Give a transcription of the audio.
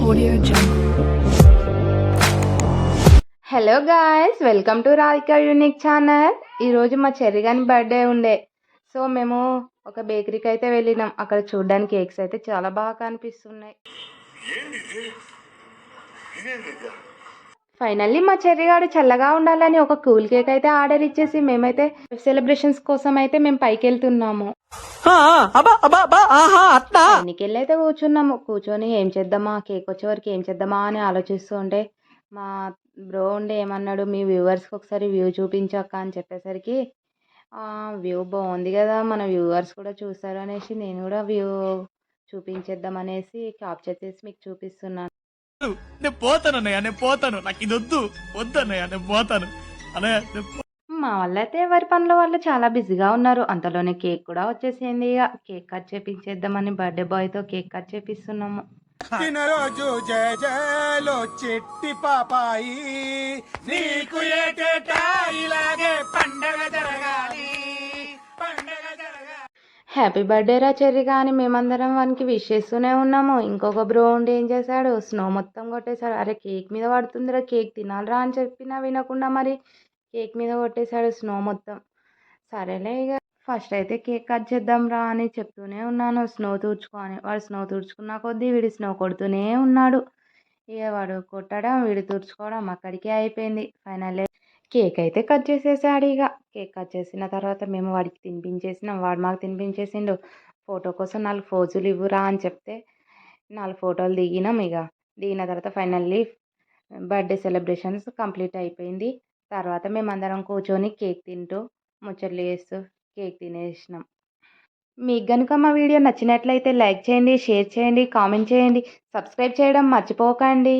Audio Jungle. Hello guys, welcome to Radhika unique channel. ఈరోజు మా cherry గాని బర్త్డే ఉండే. సో మేము ఒక బేకరీకి అయితే వెళ్ళినాం. అక్కడ చూడడానికి కేక్స్ అయితే చాలా బాగా కనిపిస్తున్నాయి. ఫైనల్లీ మా చెర్రీ గారు చల్లగా ఉండాలని ఒక కూల్ కేక్ అయితే ఆర్డర్ ఇచ్చేసి మేమైతే సెలబ్రేషన్స్ కోసం అయితే మేము పైకి వెళ్తున్నాము. పైకి వెళ్ళి అయితే కూర్చొని ఏం చేద్దామా, కేక్ వచ్చే వరకు ఏం చేద్దామా అని ఆలోచిస్తూ ఉంటే మా బ్రో ఉండే ఏమన్నాడు, మీ వ్యూవర్స్కి ఒకసారి వ్యూ చూపించక్క అని చెప్పేసరికి వ్యూ బాగుంది కదా, మన వ్యూవర్స్ కూడా చూస్తారు అనేసి నేను కూడా వ్యూ చూపించేద్దాం అనేసి క్యాప్చర్ చేసి మీకు చూపిస్తున్నాను. నేను పోతాను అన్నయ్య, నేను పోతాను, నాకు ఇది వద్దు అన్నయ్య, నేను పోతాను అన్నయ్య. మా వాళ్ళైతే ఎవరి పనుల వాళ్ళు చాలా బిజీగా ఉన్నారు. అంతలోనే కేక్ కూడా వచ్చేసింది. ఇక కేక్ కట్ చేపించేద్దామని బర్త్డే బాయ్తో కేక్ కట్ చేపిస్తున్నాము. రోజు జయ జయలో చెట్టి పాపాయి, నీకు ఏటేటా ఇలాగే పండగ జరగాలి, పండగ జరగాలి. హ్యాపీ బర్త్డే రా చెర్రీ కానీ మేమందరం వానికి విష్ చేస్తూనే ఉన్నాము. ఇంకొక బ్రో ఉండి ఏం చేశాడు, స్నో మొత్తం కొట్టేశాడు. అరే కేక్ మీద పడుతుందిరా, కేక్ తినాలిరా అని చెప్పినా వినకుండా మరి కేక్ మీద కొట్టేశాడు స్నో మొత్తం. సరేలే ఇక ఫస్ట్ అయితే కేక్ కట్ చేద్దాం రా అని చెప్తూనే ఉన్నాను, స్నో తుడుచుకో అని. వాడు స్నో తుడుచుకున్న కొద్దీ వీడు స్నో కొడుతూనే ఉన్నాడు. ఇక వాడు కొట్టడం వీడు తుడుచుకోవడం అక్కడికే అయిపోయింది. ఫైనల్లీ కేక్ అయితే కట్ చేసేసాడు. ఇక కేక్ కట్ చేసిన తర్వాత మేము వాడికి తినిపించేసినాం, వాడు మాకు తినిపించేసిండు. ఫోటో కోసం 4 ఫోజులు ఇవ్వురా అని చెప్తే 4 ఫోటోలు దిగినాం. ఇక దిగిన తర్వాత ఫైనల్లీ బర్త్డే సెలబ్రేషన్స్ కంప్లీట్ అయిపోయింది. తర్వాత మేమందరం కూర్చొని కేక్ తింటూ ముచ్చట్లు చేస్తూ కేక్ తినేసినాం. మీకు కనుక మా వీడియో నచ్చినట్లయితే లైక్ చేయండి, షేర్ చేయండి, కామెంట్ చేయండి, సబ్స్క్రైబ్ చేయడం మర్చిపోకండి.